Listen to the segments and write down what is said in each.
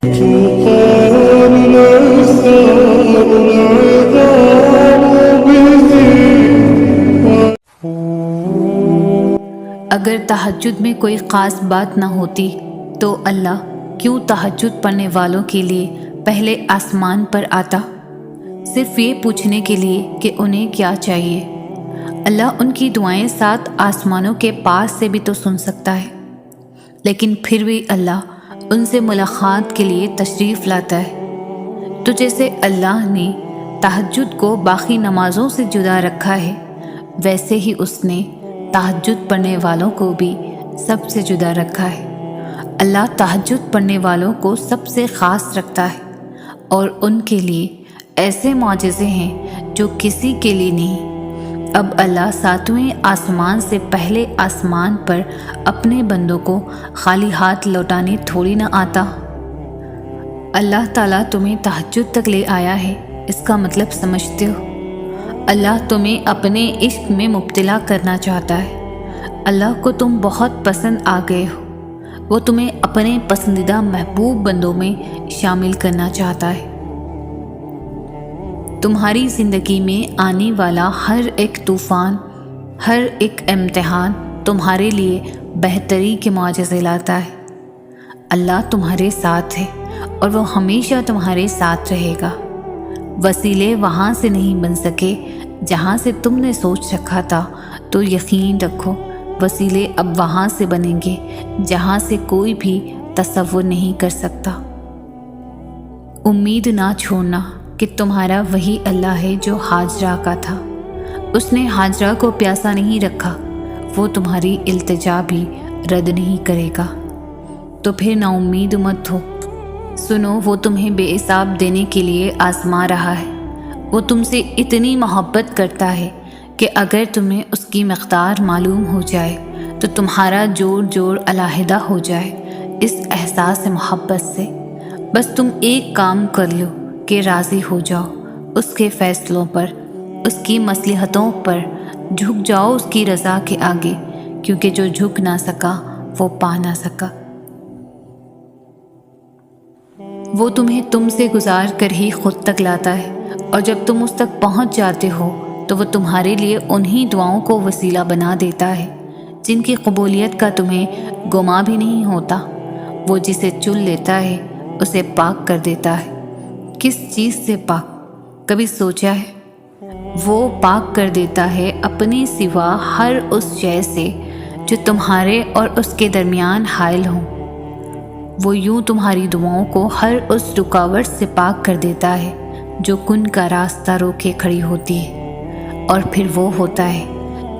اگر تہجد میں کوئی خاص بات نہ ہوتی تو اللہ کیوں تہجد پڑھنے والوں کے لیے پہلے آسمان پر آتا، صرف یہ پوچھنے کے لیے کہ انہیں کیا چاہیے؟ اللہ ان کی دعائیں 7 آسمانوں کے پاس سے بھی تو سن سکتا ہے، لیکن پھر بھی اللہ ان سے ملاقات کے لیے تشریف لاتا ہے۔ تو جیسے اللہ نے تہجد کو باقی نمازوں سے جدا رکھا ہے، ویسے ہی اس نے تہجد پڑھنے والوں کو بھی سب سے جدا رکھا ہے۔ اللہ تہجد پڑھنے والوں کو سب سے خاص رکھتا ہے، اور ان کے لیے ایسے معجزے ہیں جو کسی کے لیے نہیں۔ اب اللہ 7ویں آسمان سے پہلے آسمان پر اپنے بندوں کو خالی ہاتھ لوٹانے تھوڑی نہ آتا۔ اللہ تعالیٰ تمہیں تہجد تک لے آیا ہے، اس کا مطلب سمجھتے ہو؟ اللہ تمہیں اپنے عشق میں مبتلا کرنا چاہتا ہے۔ اللہ کو تم بہت پسند آ گئے ہو، وہ تمہیں اپنے پسندیدہ محبوب بندوں میں شامل کرنا چاہتا ہے۔ تمہاری زندگی میں آنے والا ہر ایک طوفان، ہر ایک امتحان تمہارے لیے بہتری کے معجزے لاتا ہے۔ اللہ تمہارے ساتھ ہے اور وہ ہمیشہ تمہارے ساتھ رہے گا۔ وسیلے وہاں سے نہیں بن سکے جہاں سے تم نے سوچ رکھا تھا، تو یقین رکھو وسیلے اب وہاں سے بنیں گے جہاں سے کوئی بھی تصور نہیں کر سکتا۔ امید نہ چھوڑنا کہ تمہارا وہی اللہ ہے جو ہاجرہ کا تھا۔ اس نے ہاجرہ کو پیاسا نہیں رکھا، وہ تمہاری التجا بھی رد نہیں کرے گا۔ تو پھر نا امید مت ہو۔ سنو، وہ تمہیں بے حساب دینے کے لیے آزما رہا ہے۔ وہ تم سے اتنی محبت کرتا ہے کہ اگر تمہیں اس کی مقدار معلوم ہو جائے تو تمہارا جوڑ علیحدہ ہو جائے اس احساس محبت سے۔ بس تم ایک کام کر لو کہ راضی ہو جاؤ اس کے فیصلوں پر، اس کی مصلحتوں پر، جھک جاؤ اس کی رضا کے آگے، کیونکہ جو جھک نہ سکا وہ پا نہ سکا۔ وہ تمہیں تم سے گزار کر ہی خود تک لاتا ہے، اور جب تم اس تک پہنچ جاتے ہو تو وہ تمہارے لیے انہی دعاؤں کو وسیلہ بنا دیتا ہے جن کی قبولیت کا تمہیں گمان بھی نہیں ہوتا۔ وہ جسے چن لیتا ہے اسے پاک کر دیتا ہے۔ کس چیز سے پاک؟ کبھی سوچا ہے؟ وہ پاک کر دیتا ہے اپنے سوا ہر اس شے سے جو تمہارے اور اس کے درمیان حائل ہوں۔ وہ یوں تمہاری دعاؤں کو ہر اس رکاوٹ سے پاک کر دیتا ہے جو کن کا راستہ روکے کھڑی ہوتی ہے، اور پھر وہ ہوتا ہے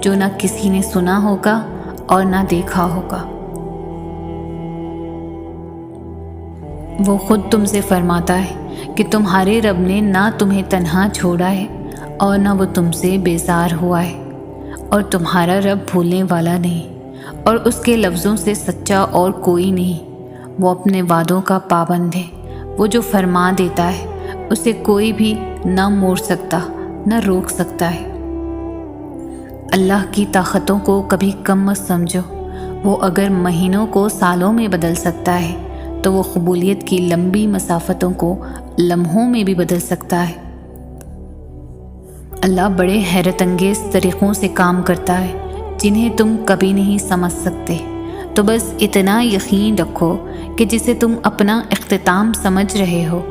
جو نہ کسی نے سنا ہوگا اور نہ دیکھا ہوگا۔ وہ خود تم سے فرماتا ہے کہ تمہارے رب نے نہ تمہیں تنہا چھوڑا ہے اور نہ وہ تم سے بیزار ہوا ہے، اور تمہارا رب بھولنے والا نہیں، اور اس کے لفظوں سے سچا اور کوئی نہیں۔ وہ اپنے وعدوں کا پابند ہے۔ وہ جو فرما دیتا ہے اسے کوئی بھی نہ موڑ سکتا نہ روک سکتا ہے۔ اللہ کی طاقتوں کو کبھی کم مت سمجھو۔ وہ اگر مہینوں کو سالوں میں بدل سکتا ہے تو وہ قبولیت کی لمبی مسافتوں کو لمحوں میں بھی بدل سکتا ہے۔ اللہ بڑے حیرت انگیز طریقوں سے کام کرتا ہے جنہیں تم کبھی نہیں سمجھ سکتے۔ تو بس اتنا یقین رکھو کہ جسے تم اپنا اختتام سمجھ رہے ہو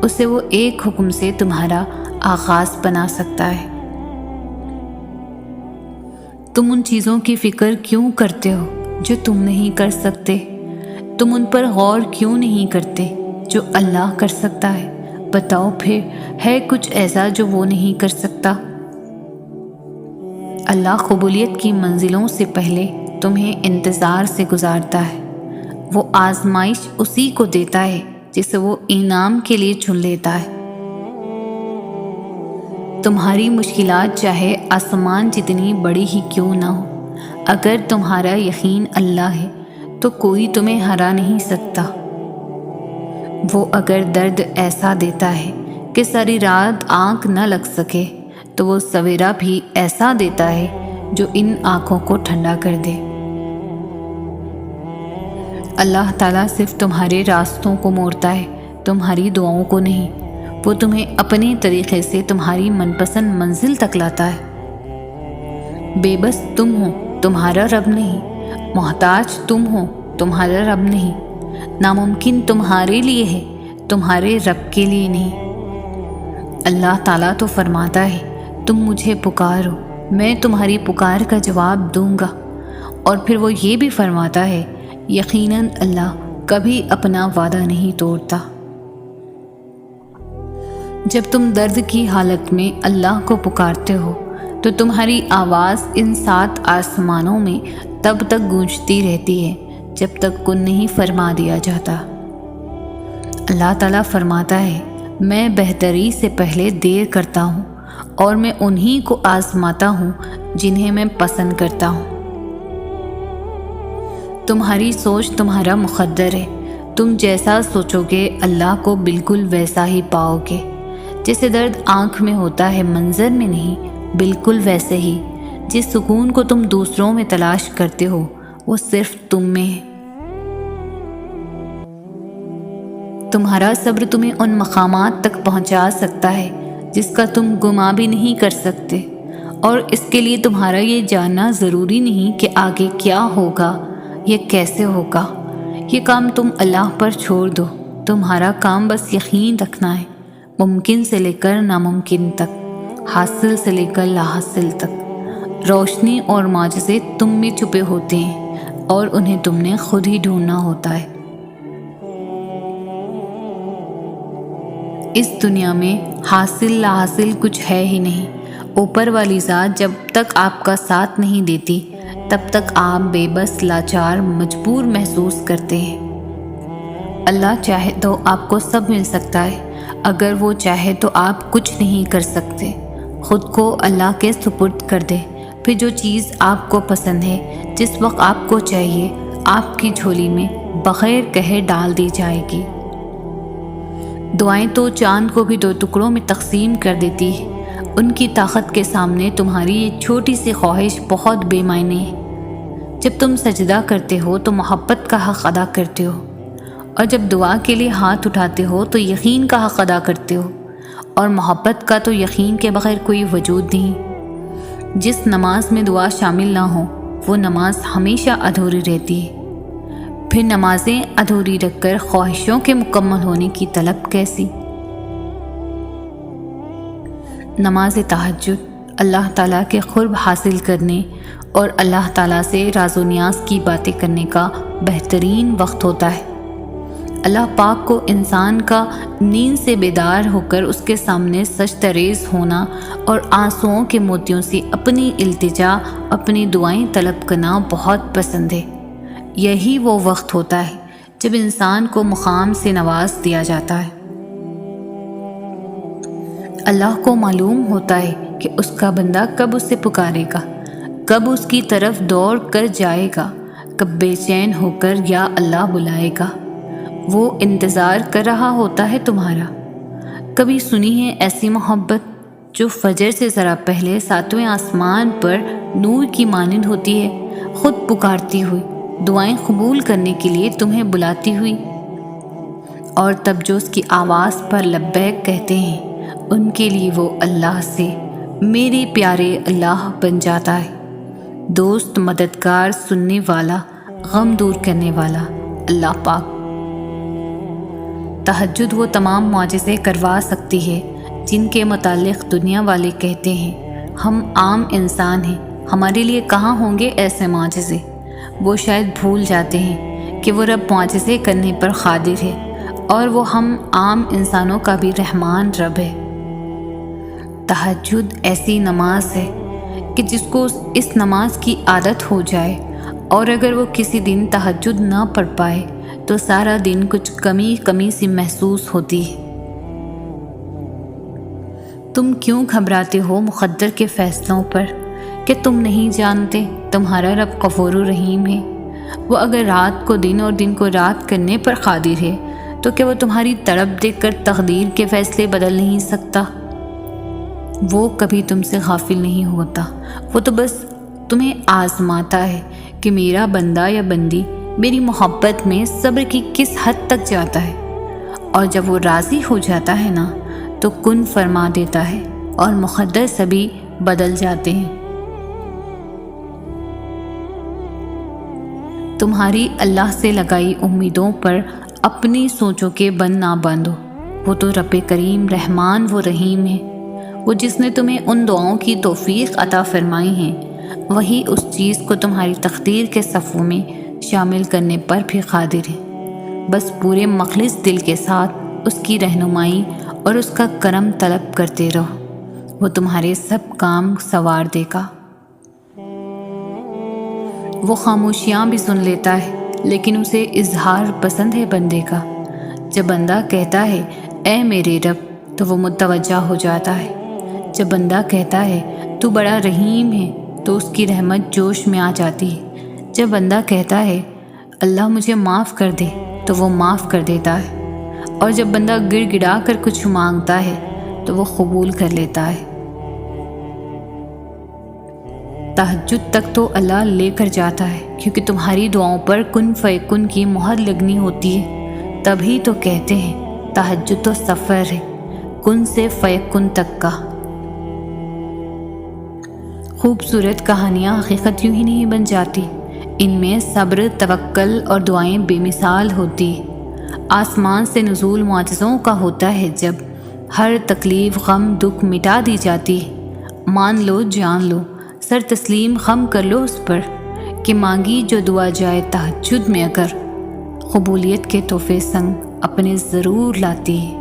اسے وہ ایک حکم سے تمہارا آغاز بنا سکتا ہے۔ تم ان چیزوں کی فکر کیوں کرتے ہو جو تم نہیں کر سکتے؟ تم ان پر غور کیوں نہیں کرتے جو اللہ کر سکتا ہے؟ بتاؤ پھر، ہے کچھ ایسا جو وہ نہیں کر سکتا؟ اللہ قبولیت کی منزلوں سے پہلے تمہیں انتظار سے گزارتا ہے۔ وہ آزمائش اسی کو دیتا ہے جسے وہ انعام کے لیے چن لیتا ہے۔ تمہاری مشکلات چاہے آسمان جتنی بڑی ہی کیوں نہ ہو، اگر تمہارا یقین اللہ ہے تو کوئی تمہیں ہرا نہیں سکتا۔ وہ اگر درد ایسا دیتا ہے کہ ساری رات آنکھ نہ لگ سکے تو وہ سویرا بھی ایسا دیتا ہے جو ان آنکھوں کو ٹھنڈا کر دے۔ اللہ تعالیٰ صرف تمہارے راستوں کو موڑتا ہے، تمہاری دعاؤں کو نہیں۔ وہ تمہیں اپنے طریقے سے تمہاری من پسند منزل تک لاتا ہے۔ بے بس تم ہو، تمہارا رب نہیں۔ محتاج تم ہو، تمہارا رب نہیں۔ ناممکن تمہارے لیے ہے، تمہارے رب کے لیے نہیں۔ اللہ تعالیٰ تو فرماتا ہے تم مجھے پکارو، میں تمہاری پکار کا جواب دوں گا۔ اور پھر وہ یہ بھی فرماتا ہے یقیناً اللہ کبھی اپنا وعدہ نہیں توڑتا۔ جب تم درد کی حالت میں اللہ کو پکارتے ہو تو تمہاری آواز ان 7 آسمانوں میں تب تک گونجتی رہتی ہے جب تک کن نہیں فرما دیا جاتا۔ اللہ تعالیٰ فرماتا ہے میں بہتری سے پہلے دیر کرتا ہوں اور میں انہی کو آزماتا ہوں جنہیں میں پسند کرتا ہوں۔ تمہاری سوچ تمہارا مقدر ہے، تم جیسا سوچو گے اللہ کو بالکل ویسا ہی پاؤ گے۔ جیسے درد آنکھ میں ہوتا ہے منظر میں نہیں، بالکل ویسے ہی جس سکون کو تم دوسروں میں تلاش کرتے ہو وہ صرف تم میں ہے۔ تمہارا صبر تمہیں ان مقامات تک پہنچا سکتا ہے جس کا تم گمان بھی نہیں کر سکتے، اور اس کے لیے تمہارا یہ جاننا ضروری نہیں کہ آگے کیا ہوگا، یہ کیسے ہوگا۔ یہ کام تم اللہ پر چھوڑ دو، تمہارا کام بس یقین رکھنا ہے، ممکن سے لے کر ناممکن تک، حاصل سے لے کر لا حاصل تک۔ روشنی اور معجزے تم میں چھپے ہوتے ہیں اور انہیں تم نے خود ہی ڈھونڈنا ہوتا ہے۔ اس دنیا میں حاصل لا حاصل کچھ ہے ہی نہیں۔ اوپر والی ذات جب تک آپ کا ساتھ نہیں دیتی تب تک آپ بے بس، لاچار، مجبور محسوس کرتے ہیں۔ اللہ چاہے تو آپ کو سب مل سکتا ہے، اگر وہ چاہے تو آپ کچھ نہیں کر سکتے۔ خود کو اللہ کے سپرد کر دے، پھر جو چیز آپ کو پسند ہے، جس وقت آپ کو چاہیے، آپ کی جھولی میں بغیر کہے ڈال دی جائے گی۔ دعائیں تو چاند کو بھی 2 ٹکڑوں میں تقسیم کر دیتی ہے، ان کی طاقت کے سامنے تمہاری یہ چھوٹی سی خواہش بہت بے معنی ہے۔ جب تم سجدہ کرتے ہو تو محبت کا حق ادا کرتے ہو، اور جب دعا کے لیے ہاتھ اٹھاتے ہو تو یقین کا حق ادا کرتے ہو، اور محبت کا تو یقین کے بغیر کوئی وجود نہیں۔ جس نماز میں دعا شامل نہ ہو وہ نماز ہمیشہ ادھوری رہتی ہے۔ پھر نمازیں ادھوری رکھ کر خواہشوں کے مکمل ہونے کی طلب کیسی؟ نماز تہجد اللہ تعالیٰ کے قرب حاصل کرنے اور اللہ تعالیٰ سے راز و نیاز کی باتیں کرنے کا بہترین وقت ہوتا ہے۔ اللہ پاک کو انسان کا نیند سے بیدار ہو کر اس کے سامنے سجدہ ریز ہونا اور آنسوؤں کے موتیوں سے اپنی التجا، اپنی دعائیں طلب کرنا بہت پسند ہے۔ یہی وہ وقت ہوتا ہے جب انسان کو مقام سے نواز دیا جاتا ہے۔ اللہ کو معلوم ہوتا ہے کہ اس کا بندہ کب اس سے پکارے گا، کب اس کی طرف دوڑ کر جائے گا، کب بے چین ہو کر یا اللہ بلائے گا۔ وہ انتظار کر رہا ہوتا ہے تمہارا۔ کبھی سنی ہے ایسی محبت جو فجر سے ذرا پہلے 7ویں آسمان پر نور کی مانند ہوتی ہے، خود پکارتی ہوئی، دعائیں قبول کرنے کے لیے تمہیں بلاتی ہوئی، اور تب جو اس کی آواز پر لبیک کہتے ہیں ان کے لیے وہ اللہ سے میرے پیارے اللہ بن جاتا ہے۔ دوست، مددگار، سننے والا، غم دور کرنے والا اللہ پاک۔ تہجد وہ تمام معجزے کروا سکتی ہے جن کے متعلق دنیا والے کہتے ہیں ہم عام انسان ہیں، ہمارے لیے کہاں ہوں گے ایسے معجزے۔ وہ شاید بھول جاتے ہیں کہ وہ رب معجزے کرنے پر قادر ہے، اور وہ ہم عام انسانوں کا بھی رحمان رب ہے۔ تہجد ایسی نماز ہے کہ جس کو اس نماز کی عادت ہو جائے، اور اگر وہ کسی دن تہجد نہ پڑھ پائے تو سارا دن کچھ کمی سی محسوس ہوتی ہے۔ تم کیوں گھبراتے ہو مقدر کے فیصلوں پر کہ تم نہیں جانتے تمہارا رب غفور و رحیم ہے؟ وہ اگر رات کو دن اور دن کو رات کرنے پر قادر ہے تو کیا وہ تمہاری تڑپ دیکھ کر تقدیر کے فیصلے بدل نہیں سکتا؟ وہ کبھی تم سے غافل نہیں ہوتا، وہ تو بس تمہیں آزماتا ہے کہ میرا بندہ یا بندی میری محبت میں صبر کی کس حد تک جاتا ہے، اور جب وہ راضی ہو جاتا ہے نا تو کن فرما دیتا ہے اور مقدر سبھی بدل جاتے ہیں۔ تمہاری اللہ سے لگائی امیدوں پر اپنی سوچوں کے بند نہ باندھو، وہ تو رب کریم رحمان و رحیم ہے۔ وہ جس نے تمہیں ان دعاؤں کی توفیق عطا فرمائی ہیں، وہی اس چیز کو تمہاری تقدیر کے صفوں میں شامل کرنے پر بھی قادر ہے۔ بس پورے مخلص دل کے ساتھ اس کی رہنمائی اور اس کا کرم طلب کرتے رہو، وہ تمہارے سب کام سنوار دے گا۔ وہ خاموشیاں بھی سن لیتا ہے، لیکن اسے اظہار پسند ہے بندے کا۔ جب بندہ کہتا ہے اے میرے رب تو وہ متوجہ ہو جاتا ہے۔ جب بندہ کہتا ہے تو بڑا رحیم ہے تو اس کی رحمت جوش میں آ جاتی ہے۔ جب بندہ کہتا ہے اللہ مجھے معاف کر دے تو وہ معاف کر دیتا ہے، اور جب بندہ گڑ گڑا کر کچھ مانگتا ہے تو وہ قبول کر لیتا ہے۔ تہجد تک تو اللہ لے کر جاتا ہے، کیونکہ تمہاری دعاؤں پر کن فیکن کی مہر لگنی ہوتی ہے، تبھی تو کہتے ہیں تہجد تو سفر ہے کن سے فیکن تک کا۔ خوبصورت کہانیاں حقیقت یوں ہی نہیں بن جاتی، ان میں صبر، توکل اور دعائیں بے مثال ہوتی ہیں۔ آسمان سے نزول معجزوں کا ہوتا ہے، جب ہر تکلیف، غم، دکھ مٹا دی جاتی ہے۔ مان لو، جان لو، سر تسلیم خم کر لو اس پر کہ مانگی جو دعا جائے تہجد میں اگر، قبولیت کے تحفے سنگ اپنے ضرور لاتی ہے۔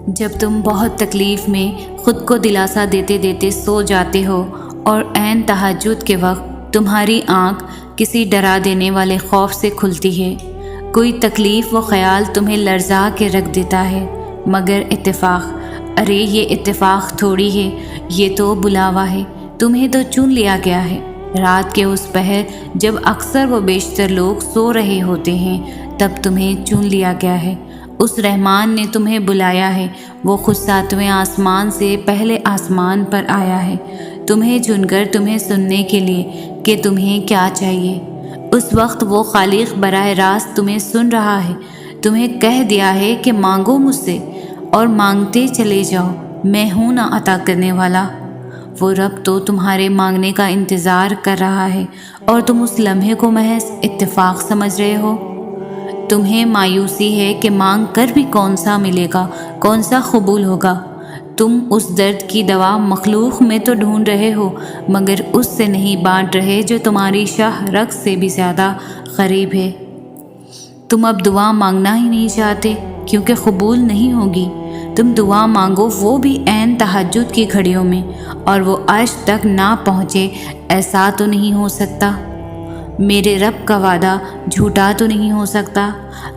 جب تم بہت تکلیف میں خود کو دلاسا دیتے دیتے سو جاتے ہو اور عین تہجد کے وقت تمہاری آنکھ کسی ڈرا دینے والے خوف سے کھلتی ہے، کوئی تکلیف و خیال تمہیں لرزا کے رکھ دیتا ہے، مگر اتفاق، ارے یہ اتفاق تھوڑی ہے، یہ تو بلاوا ہے، تمہیں تو چن لیا گیا ہے۔ رات کے اس پہر جب اکثر و بیشتر لوگ سو رہے ہوتے ہیں، تب تمہیں چن لیا گیا ہے۔ اس رحمان نے تمہیں بلایا ہے، وہ خود 7ویں آسمان سے پہلے آسمان پر آیا ہے، تمہیں چن کر تمہیں سننے کے لیے کہ تمہیں کیا چاہیے۔ اس وقت وہ خالق براہ راست تمہیں سن رہا ہے، تمہیں کہہ دیا ہے کہ مانگو مجھ سے اور مانگتے چلے جاؤ، میں ہوں نا عطا کرنے والا۔ وہ رب تو تمہارے مانگنے کا انتظار کر رہا ہے، اور تم اس لمحے کو محض اتفاق سمجھ رہے ہو۔ تمہیں مایوسی ہے کہ مانگ کر بھی کون سا ملے گا، کون سا قبول ہوگا۔ تم اس درد کی دوا مخلوق میں تو ڈھونڈ رہے ہو، مگر اس سے نہیں بانٹ رہے جو تمہاری شاہ رگ سے بھی زیادہ قریب ہے۔ تم اب دعا مانگنا ہی نہیں چاہتے کیونکہ قبول نہیں ہوگی۔ تم دعا مانگو، وہ بھی عین تہجد کی گھڑیوں میں، اور وہ عرش تک نہ پہنچے، ایسا تو نہیں ہو سکتا۔ میرے رب کا وعدہ جھوٹا تو نہیں ہو سکتا،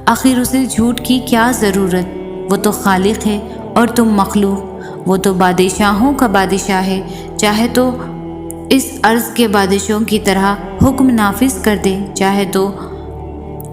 آخر اسے جھوٹ کی کیا ضرورت؟ وہ تو خالق ہے اور تم مخلوق، وہ تو بادشاہوں کا بادشاہ ہے، چاہے تو اس ارض کے بادشاہوں کی طرح حکم نافذ کر دے، چاہے تو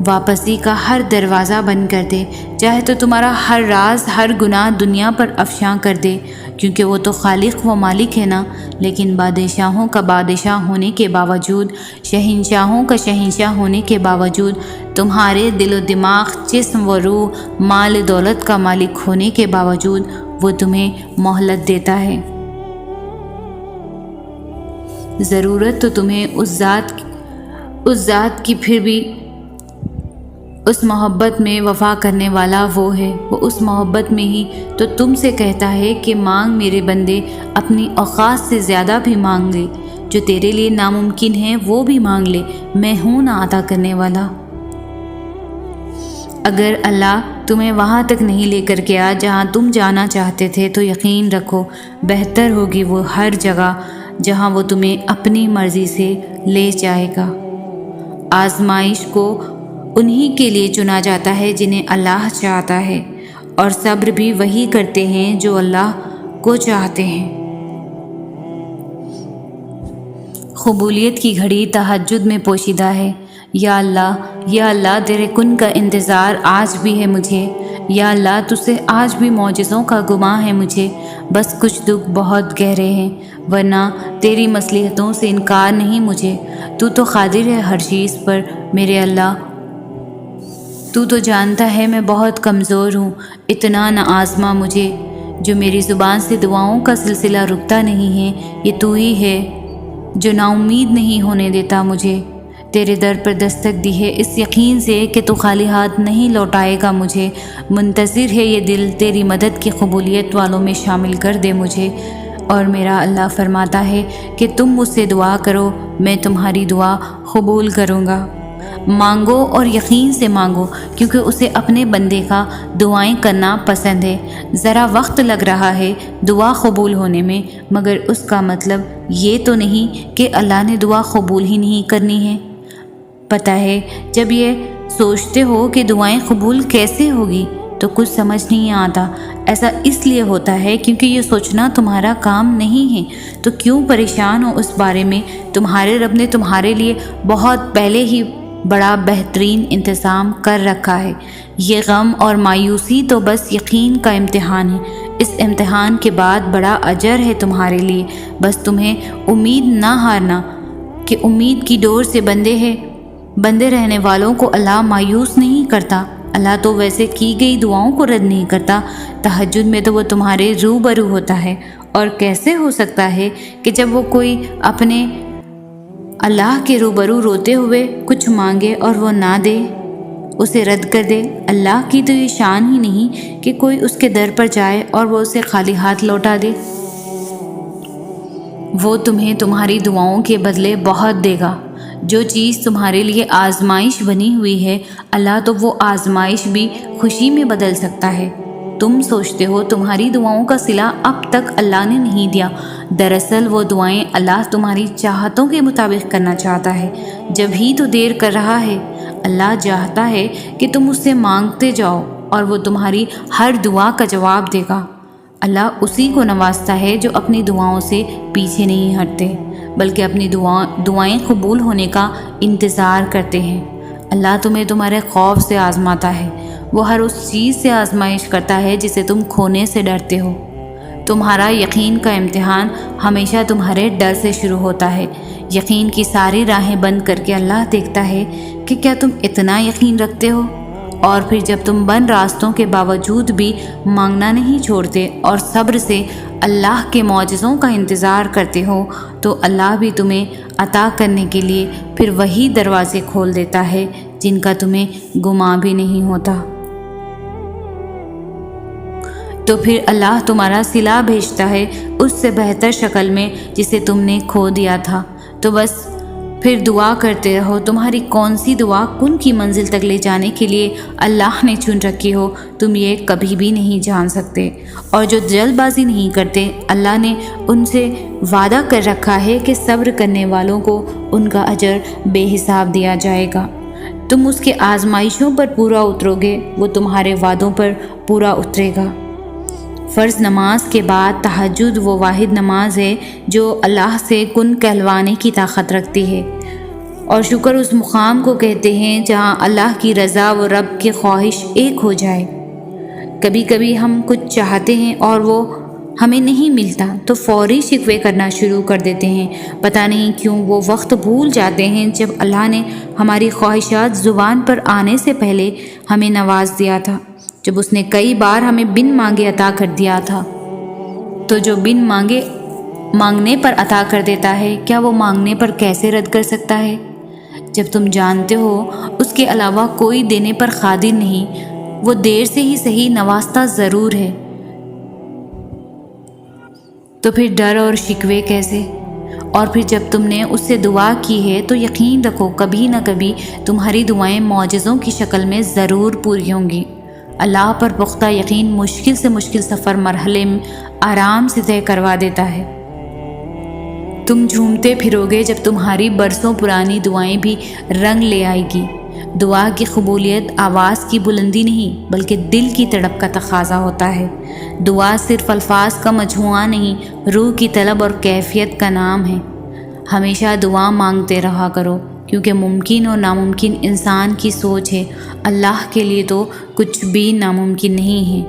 واپسی کا ہر دروازہ بند کر دے، چاہے تو تمہارا ہر راز، ہر گناہ دنیا پر افشاں کر دے، کیونکہ وہ تو خالق و مالک ہے نا۔ لیکن بادشاہوں کا بادشاہ ہونے کے باوجود، شہنشاہوں کا شہنشاہ ہونے کے باوجود، تمہارے دل و دماغ، جسم و روح، مال دولت کا مالک ہونے کے باوجود وہ تمہیں مہلت دیتا ہے۔ ضرورت تو تمہیں اس ذات کی پھر بھی اس محبت میں وفا کرنے والا وہ ہے۔ وہ اس محبت میں ہی تو تم سے کہتا ہے کہ مانگ میرے بندے، اپنی اوقات سے زیادہ بھی مانگ لے، جو تیرے لیے ناممکن ہے وہ بھی مانگ لے، میں ہوں نا عطا کرنے والا۔ اگر اللہ تمہیں وہاں تک نہیں لے کر گیا جہاں تم جانا چاہتے تھے، تو یقین رکھو بہتر ہوگی وہ ہر جگہ جہاں وہ تمہیں اپنی مرضی سے لے جائے گا۔ آزمائش کو انہی کے لیے چنا جاتا ہے جنہیں اللہ چاہتا ہے، اور صبر بھی وہی کرتے ہیں جو اللہ کو چاہتے ہیں۔ قبولیت کی گھڑی تہجد میں پوشیدہ ہے۔ یا اللہ تیرے کن کا انتظار آج بھی ہے مجھے، یا اللہ تجھ سے آج بھی معجزوں کا گماں ہے مجھے، بس کچھ دکھ بہت گہرے ہیں، ورنہ تیری مصلحتوں سے انکار نہیں مجھے۔ تو قادر ہے ہر چیز پر میرے اللہ، تو جانتا ہے میں بہت کمزور ہوں، اتنا نہ آزما مجھے۔ جو میری زبان سے دعاؤں کا سلسلہ رکتا نہیں ہے، یہ تو ہی ہے جو نا امید نہیں ہونے دیتا مجھے۔ تیرے در پر دستک دی ہے اس یقین سے کہ تو خالی ہاتھ نہیں لوٹائے گا مجھے۔ منتظر ہے یہ دل تیری مدد کی قبولیت والوں میں شامل کر دے مجھے۔ اور میرا اللہ فرماتا ہے کہ تم مجھ سے دعا کرو، میں تمہاری دعا قبول کروں گا۔ مانگو اور یقین سے مانگو، کیونکہ اسے اپنے بندے کا دعائیں کرنا پسند ہے۔ ذرا وقت لگ رہا ہے دعا قبول ہونے میں، مگر اس کا مطلب یہ تو نہیں کہ اللہ نے دعا قبول ہی نہیں کرنی ہے۔ پتہ ہے جب یہ سوچتے ہو کہ دعائیں قبول کیسے ہوگی تو کچھ سمجھ نہیں آتا۔ ایسا اس لیے ہوتا ہے کیونکہ یہ سوچنا تمہارا کام نہیں ہے، تو کیوں پریشان ہو اس بارے میں؟ تمہارے رب نے تمہارے لیے بہت پہلے ہی بڑا بہترین انتظام کر رکھا ہے۔ یہ غم اور مایوسی تو بس یقین کا امتحان ہے، اس امتحان کے بعد بڑا اجر ہے تمہارے لیے۔ بس تمہیں امید نہ ہارنا کہ امید کی ڈور سے بندے رہنے والوں کو اللہ مایوس نہیں کرتا۔ اللہ تو ویسے کی گئی دعاؤں کو رد نہیں کرتا۔ تہجد میں تو وہ تمہارے روبرو ہوتا ہے، اور کیسے ہو سکتا ہے کہ جب وہ کوئی اپنے اللہ کے روبرو روتے ہوئے کچھ مانگے اور وہ نہ دے، اسے رد کر دے؟ اللہ کی تو یہ شان ہی نہیں کہ کوئی اس کے در پر جائے اور وہ اسے خالی ہاتھ لوٹا دے۔ وہ تمہیں تمہاری دعاؤں کے بدلے بہت دے گا۔ جو چیز تمہارے لیے آزمائش بنی ہوئی ہے، اللہ تو وہ آزمائش بھی خوشی میں بدل سکتا ہے۔ تم سوچتے ہو تمہاری دعاؤں کا صلہ اب تک اللہ نے نہیں دیا، دراصل وہ دعائیں اللہ تمہاری چاہتوں کے مطابق کرنا چاہتا ہے، جب ہی تو دیر کر رہا ہے۔ اللہ چاہتا ہے کہ تم اس سے مانگتے جاؤ اور وہ تمہاری ہر دعا کا جواب دے گا۔ اللہ اسی کو نوازتا ہے جو اپنی دعاؤں سے پیچھے نہیں ہٹتے، بلکہ اپنی دعائیں قبول ہونے کا انتظار کرتے ہیں۔ اللہ تمہیں تمہارے خوف سے آزماتا ہے، وہ ہر اس چیز سے آزمائش کرتا ہے جسے تم کھونے سے ڈرتے ہو۔ تمہارا یقین کا امتحان ہمیشہ تمہارے ڈر سے شروع ہوتا ہے۔ یقین کی ساری راہیں بند کر کے اللہ دیکھتا ہے کہ کیا تم اتنا یقین رکھتے ہو، اور پھر جب تم بند راستوں کے باوجود بھی مانگنا نہیں چھوڑتے اور صبر سے اللہ کے معجزوں کا انتظار کرتے ہو، تو اللہ بھی تمہیں عطا کرنے کے لیے پھر وہی دروازے کھول دیتا ہے جن کا تمہیں گمان بھی نہیں ہوتا۔ تو پھر اللہ تمہارا صلہ بھیجتا ہے اس سے بہتر شکل میں جسے تم نے کھو دیا تھا۔ تو بس پھر دعا کرتے رہو، تمہاری کون سی دعا کن کی منزل تک لے جانے کے لیے اللہ نے چن رکھی ہو تم یہ کبھی بھی نہیں جان سکتے۔ اور جو جلد بازی نہیں کرتے، اللہ نے ان سے وعدہ کر رکھا ہے کہ صبر کرنے والوں کو ان کا اجر بے حساب دیا جائے گا۔ تم اس کے آزمائشوں پر پورا اترو گے، وہ تمہارے وعدوں پر پورا اترے گا۔ فرض نماز کے بعد تہجد وہ واحد نماز ہے جو اللہ سے کن کہلوانے کی طاقت رکھتی ہے، اور شکر اس مقام کو کہتے ہیں جہاں اللہ کی رضا و رب کی خواہش ایک ہو جائے۔ کبھی کبھی ہم کچھ چاہتے ہیں اور وہ ہمیں نہیں ملتا تو فوری شکوے کرنا شروع کر دیتے ہیں۔ پتہ نہیں کیوں وہ وقت بھول جاتے ہیں جب اللہ نے ہماری خواہشات زبان پر آنے سے پہلے ہمیں نواز دیا تھا، جب اس نے کئی بار ہمیں بن مانگے عطا کر دیا تھا۔ تو جو بن مانگنے پر عطا کر دیتا ہے، کیا وہ مانگنے پر کیسے رد کر سکتا ہے؟ جب تم جانتے ہو اس کے علاوہ کوئی دینے پر قادر نہیں، وہ دیر سے ہی صحیح نوازتا ضرور ہے، تو پھر ڈر اور شکوے کیسے؟ اور پھر جب تم نے اس سے دعا کی ہے تو یقین رکھو کبھی نہ کبھی تمہاری دعائیں معجزوں کی شکل میں ضرور پوری ہوں گی۔ اللہ پر پختہ یقین مشکل سے مشکل سفر مرحلے میں آرام سے طے کروا دیتا ہے۔ تم جھومتے پھرو گے جب تمہاری برسوں پرانی دعائیں بھی رنگ لے آئے گی۔ دعا کی قبولیت آواز کی بلندی نہیں بلکہ دل کی تڑپ کا تقاضا ہوتا ہے۔ دعا صرف الفاظ کا مجموعہ نہیں، روح کی طلب اور کیفیت کا نام ہے۔ ہمیشہ دعا مانگتے رہا کرو، کیونکہ ممکن اور ناممکن انسان کی سوچ ہے، اللہ کے لیے تو کچھ بھی ناممکن نہیں ہے۔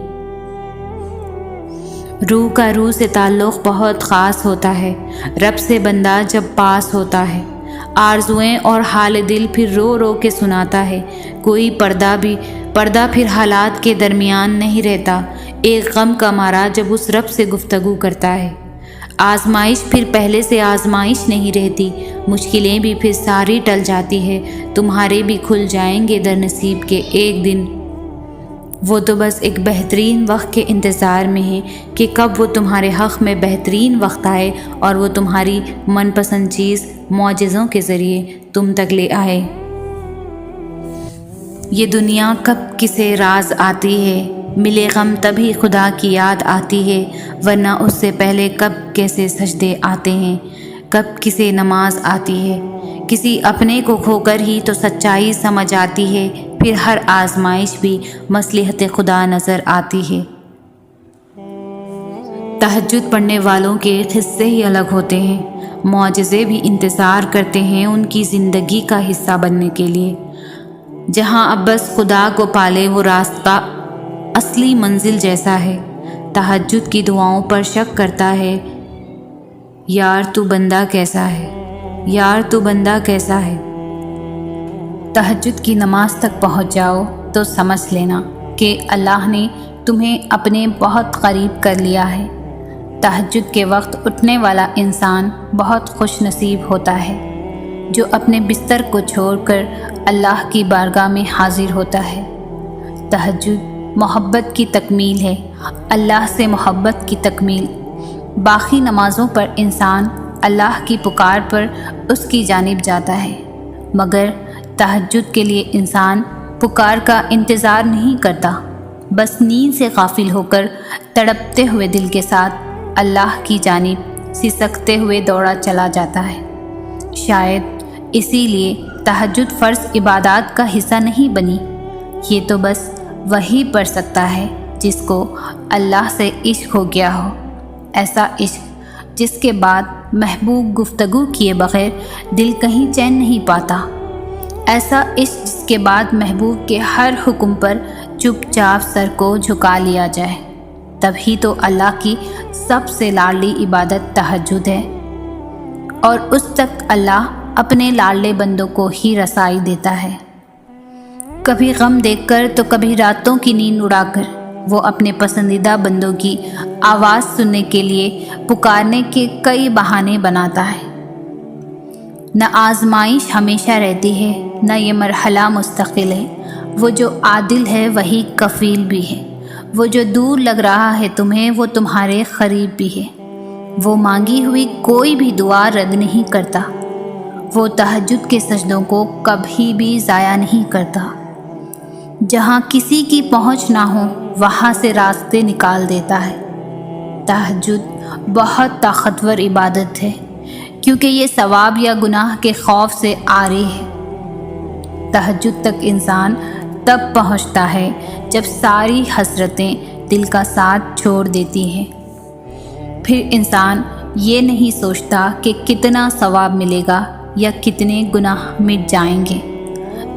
روح کا روح سے تعلق بہت خاص ہوتا ہے۔ رب سے بندہ جب پاس ہوتا ہے، آرزوئیں اور حال دل پھر رو رو کے سناتا ہے۔ کوئی پردہ پھر حالات کے درمیان نہیں رہتا۔ ایک غم کا مارا جب اس رب سے گفتگو کرتا ہے، آزمائش پھر پہلے سے آزمائش نہیں رہتی، مشکلیں بھی پھر ساری ٹل جاتی ہے۔ تمہارے بھی کھل جائیں گے در نصیب کے ایک دن، وہ تو بس ایک بہترین وقت کے انتظار میں ہے کہ کب وہ تمہارے حق میں بہترین وقت آئے اور وہ تمہاری من پسند چیز معجزوں کے ذریعے تم تک لے آئے۔ یہ دنیا کب کسے راز آتی ہے، ملے غم تبھی خدا کی یاد آتی ہے، ورنہ اس سے پہلے کب کیسے سجدے آتے ہیں، کب کسے نماز آتی ہے۔ کسی اپنے کو کھو کر ہی تو سچائی سمجھ آتی ہے، پھر ہر آزمائش بھی مصلحت خدا نظر آتی ہے۔ تہجد پڑھنے والوں کے قصے ہی الگ ہوتے ہیں، معجزے بھی انتظار کرتے ہیں ان کی زندگی کا حصہ بننے کے لیے۔ جہاں اب بس خدا کو پالے وہ راستہ اصلی منزل جیسا ہے۔ تہجد کی دعاؤں پر شک کرتا ہے، یار تو بندہ کیسا ہے، یار تو بندہ کیسا ہے۔ تہجد کی نماز تک پہنچ جاؤ تو سمجھ لینا کہ اللہ نے تمہیں اپنے بہت قریب کر لیا ہے۔ تہجد کے وقت اٹھنے والا انسان بہت خوش نصیب ہوتا ہے، جو اپنے بستر کو چھوڑ کر اللہ کی بارگاہ میں حاضر ہوتا ہے۔ تہجد محبت کی تکمیل ہے، اللہ سے محبت کی تکمیل۔ باقی نمازوں پر انسان اللہ کی پکار پر اس کی جانب جاتا ہے، مگر تہجد کے لیے انسان پکار کا انتظار نہیں کرتا، بس نیند سے غافل ہو کر تڑپتے ہوئے دل کے ساتھ اللہ کی جانب سسکتے ہوئے دوڑا چلا جاتا ہے۔ شاید اسی لیے تہجد فرض عبادات کا حصہ نہیں بنی۔ یہ تو بس وہی پڑھ سکتا ہے جس کو اللہ سے عشق ہو گیا ہو، ایسا عشق جس کے بعد محبوب گفتگو کیے بغیر دل کہیں چین نہیں پاتا، ایسا عشق جس کے بعد محبوب کے ہر حکم پر چپ چاپ سر کو جھکا لیا جائے۔ تبھی تو اللہ کی سب سے لاڈلی عبادت تہجد ہے، اور اس تک اللہ اپنے لاڈلے بندوں کو ہی رسائی دیتا ہے۔ کبھی غم دیکھ کر تو کبھی راتوں کی نیند اڑا کر وہ اپنے پسندیدہ بندوں کی آواز سننے کے لیے پکارنے کے کئی بہانے بناتا ہے۔ نہ آزمائش ہمیشہ رہتی ہے، نہ یہ مرحلہ مستقل ہے۔ وہ جو عادل ہے وہی کفیل بھی ہے، وہ جو دور لگ رہا ہے تمہیں وہ تمہارے قریب بھی ہے۔ وہ مانگی ہوئی کوئی بھی دعا رد نہیں کرتا، وہ تہجد کے سجدوں کو کبھی بھی ضائع نہیں کرتا۔ جہاں کسی کی پہنچ نہ ہو وہاں سے راستے نکال دیتا ہے۔ تہجد بہت طاقتور عبادت ہے، کیونکہ یہ ثواب یا گناہ کے خوف سے عاری ہے۔ تہجد تک انسان تب پہنچتا ہے جب ساری حسرتیں دل کا ساتھ چھوڑ دیتی ہیں۔ پھر انسان یہ نہیں سوچتا کہ کتنا ثواب ملے گا یا کتنے گناہ مٹ جائیں گے،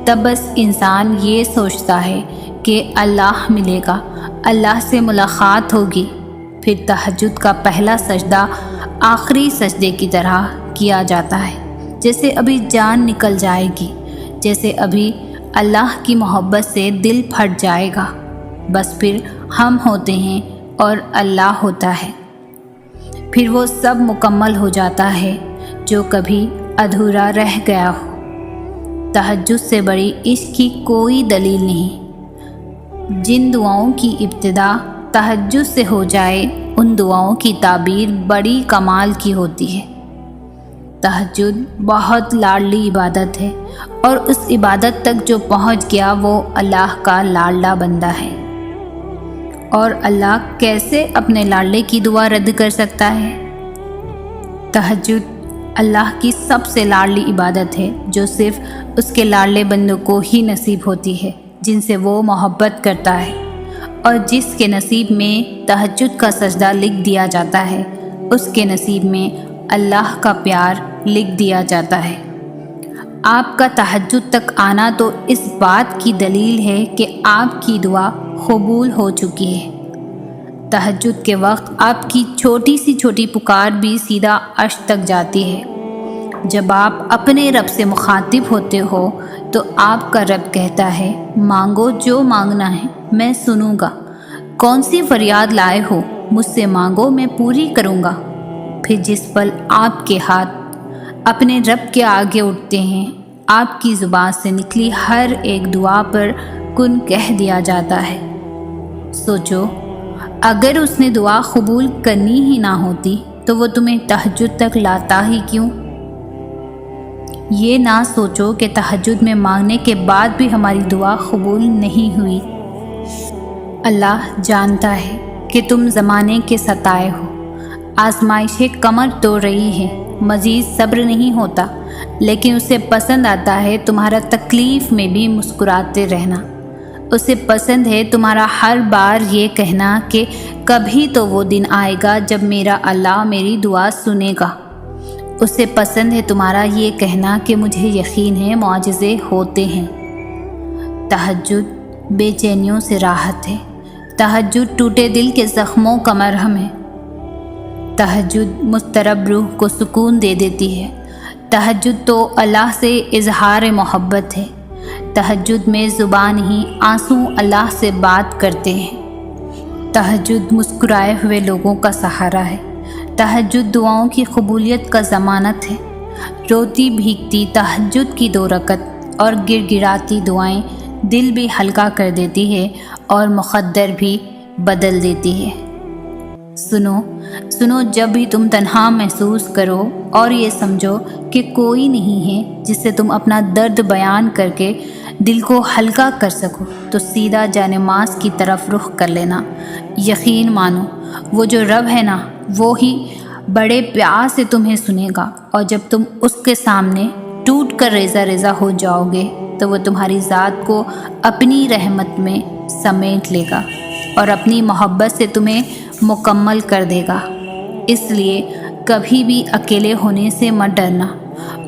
تب بس انسان یہ سوچتا ہے کہ اللہ ملے گا، اللہ سے ملاقات ہوگی۔ پھر تہجد کا پہلا سجدہ آخری سجدے کی طرح کیا جاتا ہے، جیسے ابھی جان نکل جائے گی، جیسے ابھی اللہ کی محبت سے دل پھٹ جائے گا۔ بس پھر ہم ہوتے ہیں اور اللہ ہوتا ہے، پھر وہ سب مکمل ہو جاتا ہے جو کبھی ادھورا رہ گیا ہو۔ تہجد سے بڑی عشق کی کوئی دلیل نہیں۔ جن دعاؤں کی ابتدا تہجد سے ہو جائے ان دعاؤں کی تعبیر بڑی کمال کی ہوتی ہے۔ تہجد بہت لاڈلی عبادت ہے، اور اس عبادت تک جو پہنچ گیا وہ اللہ کا لاڈلا بندہ ہے۔ اور اللہ کیسے اپنے لاڈلے کی دعا رد کر سکتا ہے؟ تہجد اللہ کی سب سے لاڈلی عبادت ہے جو صرف اس کے لاڈلے بندوں کو ہی نصیب ہوتی ہے، جن سے وہ محبت کرتا ہے، اور جس کے نصیب میں تہجد کا سجدہ لکھ دیا جاتا ہے اس کے نصیب میں اللہ کا پیار لکھ دیا جاتا ہے۔ آپ کا تہجد تک آنا تو اس بات کی دلیل ہے کہ آپ کی دعا قبول ہو چکی ہے۔ تہجد کے وقت آپ کی چھوٹی سی چھوٹی پکار بھی سیدھا عرش تک جاتی ہے۔ جب آپ اپنے رب سے مخاطب ہوتے ہو تو آپ کا رب کہتا ہے، مانگو جو مانگنا ہے میں سنوں گا، کون سی فریاد لائے ہو مجھ سے مانگو میں پوری کروں گا۔ پھر جس پل آپ کے ہاتھ اپنے رب کے آگے اٹھتے ہیں، آپ کی زبان سے نکلی ہر ایک دعا پر کن کہہ دیا جاتا ہے۔ سوچو، اگر اس نے دعا قبول کرنی ہی نہ ہوتی تو وہ تمہیں تہجد تک لاتا ہی کیوں؟ یہ نہ سوچو کہ تہجد میں مانگنے کے بعد بھی ہماری دعا قبول نہیں ہوئی۔ اللہ جانتا ہے کہ تم زمانے کے ستائے ہو، آزمائشیں کمر توڑ رہی ہیں، مزید صبر نہیں ہوتا، لیکن اسے پسند آتا ہے تمہارا تکلیف میں بھی مسکراتے رہنا۔ اسے پسند ہے تمہارا ہر بار یہ کہنا کہ کبھی تو وہ دن آئے گا جب میرا اللہ میری دعا سنے گا۔ اسے پسند ہے تمہارا یہ کہنا کہ مجھے یقین ہے معجزے ہوتے ہیں۔ تہجد بے چینیوں سے راحت ہے، تہجد ٹوٹے دل کے زخموں کا مرہم ہے، تہجد مضطرب روح کو سکون دے دیتی ہے، تہجد تو اللہ سے اظہار محبت ہے، تہجد میں زبان ہی آنسو اللہ سے بات کرتے ہیں، تہجد مسکرائے ہوئے لوگوں کا سہارا ہے، تہجد دعاؤں کی قبولیت کا ضمانت ہے۔ روتی بھیگتی تہجد کی 2 رکعت اور گڑ گڑاتی دعائیں دل بھی ہلکا کر دیتی ہے اور مقدر بھی بدل دیتی ہے۔ سنو، جب بھی تم تنہا محسوس کرو اور یہ سمجھو کہ کوئی نہیں ہے جس سے تم اپنا درد بیان کر کے دل کو ہلکا کر سکو، تو سیدھا جانماز کی طرف رخ کر لینا۔ یقین مانو، وہ جو رب ہے نا، وہی بڑے پیار سے تمہیں سنے گا، اور جب تم اس کے سامنے ٹوٹ کر ریزہ ریزہ ہو جاؤ گے تو وہ تمہاری ذات کو اپنی رحمت میں سمیٹ لے گا اور اپنی محبت سے تمہیں مکمل کر دے گا۔ اس لیے کبھی بھی اکیلے ہونے سے مت ڈرنا،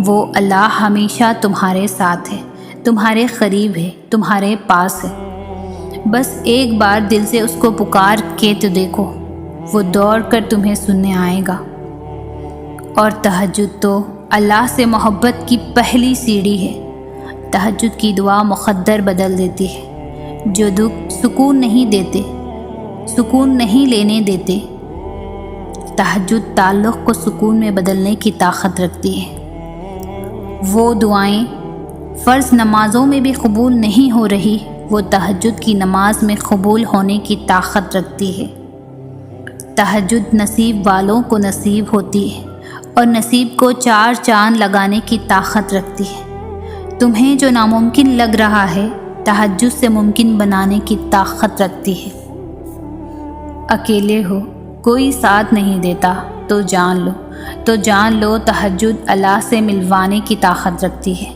وہ اللہ ہمیشہ تمہارے ساتھ ہے، تمہارے قریب ہے، تمہارے پاس ہے۔ بس ایک بار دل سے اس کو پکار کے تو دیکھو، وہ دوڑ کر تمہیں سننے آئے گا۔ اور تہجد تو اللہ سے محبت کی پہلی سیڑھی ہے۔ تہجد کی دعا مقدر بدل دیتی ہے۔ جو دکھ سکون نہیں لینے دیتے، تہجد تعلق کو سکون میں بدلنے کی طاقت رکھتی ہے۔ وہ دعائیں فرض نمازوں میں بھی قبول نہیں ہو رہی، وہ تہجد کی نماز میں قبول ہونے کی طاقت رکھتی ہے۔ تہجد نصیب والوں کو نصیب ہوتی ہے اور نصیب کو 4 چاند لگانے کی طاقت رکھتی ہے۔ تمہیں جو ناممکن لگ رہا ہے، تہجد سے ممکن بنانے کی طاقت رکھتی ہے۔ اکیلے ہو، کوئی ساتھ نہیں دیتا تو جان لو تہجد اللہ سے ملوانے کی طاقت رکھتی ہے۔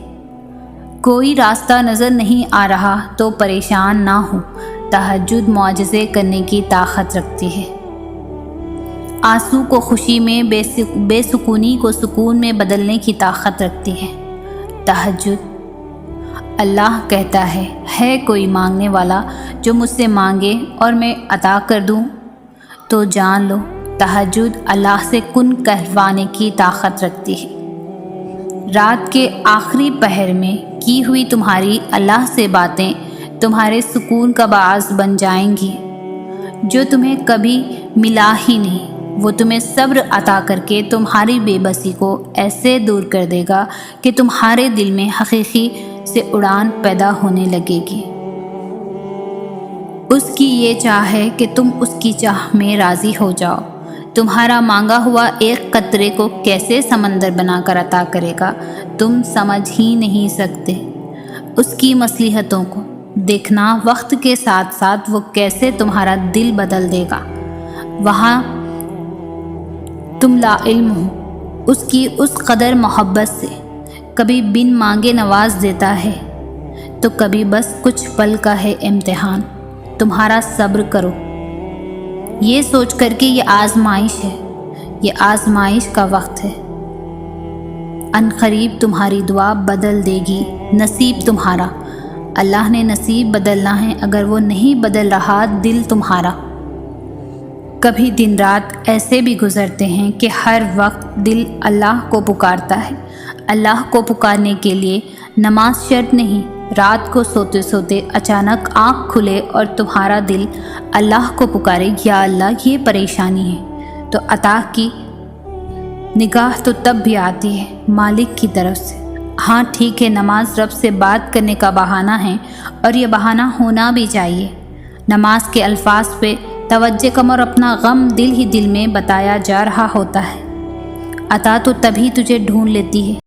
کوئی راستہ نظر نہیں آ رہا تو پریشان نہ ہو، تہجد معجزے کرنے کی طاقت رکھتی ہے۔ آنسو کو خوشی میں، بے سکونی کو سکون میں بدلنے کی طاقت رکھتی ہے تہجد۔ اللہ کہتا ہے کوئی مانگنے والا جو مجھ سے مانگے اور میں عطا کر دوں؟ تو جان لو تہجد اللہ سے کن کہوانے کی طاقت رکھتی ہے۔ رات کے آخری پہر میں کی ہوئی تمہاری اللہ سے باتیں تمہارے سکون کا باعث بن جائیں گی۔ جو تمہیں کبھی ملا ہی نہیں، وہ تمہیں صبر عطا کر کے تمہاری بے بسی کو ایسے دور کر دے گا کہ تمہارے دل میں حقیقی سے اڑان پیدا ہونے لگے گی۔ اس کی یہ چاہ ہے کہ تم اس کی چاہ میں راضی ہو جاؤ۔ تمہارا مانگا ہوا ایک قطرے کو کیسے سمندر بنا کر عطا کرے گا، تم سمجھ ہی نہیں سکتے۔ اس کی مصلحتوں کو دیکھنا، وقت کے ساتھ ساتھ وہ کیسے تمہارا دل بدل دے گا۔ وہاں تم لا علم ہو، اس کی اس قدر محبت سے کبھی بن مانگے نواز دیتا ہے تو کبھی بس کچھ پل کا ہے امتحان۔ تمہارا صبر کرو، یہ سوچ کر کہ یہ آزمائش ہے، یہ آزمائش کا وقت ہے۔ ان قریب تمہاری دعا بدل دے گی نصیب تمہارا۔ اللہ نے نصیب بدلنا ہے، اگر وہ نہیں بدل رہا دل تمہارا۔ کبھی دن رات ایسے بھی گزرتے ہیں کہ ہر وقت دل اللہ کو پکارتا ہے۔ اللہ کو پکارنے کے لیے نماز شرط نہیں، رات کو سوتے سوتے اچانک آنکھ کھلے اور تمہارا دل اللہ کو پکارے، یا اللہ یہ پریشانی ہے، تو عطا کی نگاہ تو تب بھی آتی ہے مالک کی طرف سے۔ ہاں ٹھیک ہے، نماز رب سے بات کرنے کا بہانہ ہے، اور یہ بہانہ ہونا بھی چاہیے۔ نماز کے الفاظ پہ توجہ کم اور اپنا غم دل ہی دل میں بتایا جا رہا ہوتا ہے۔ عطا تو تبھی تجھے ڈھونڈ لیتی ہے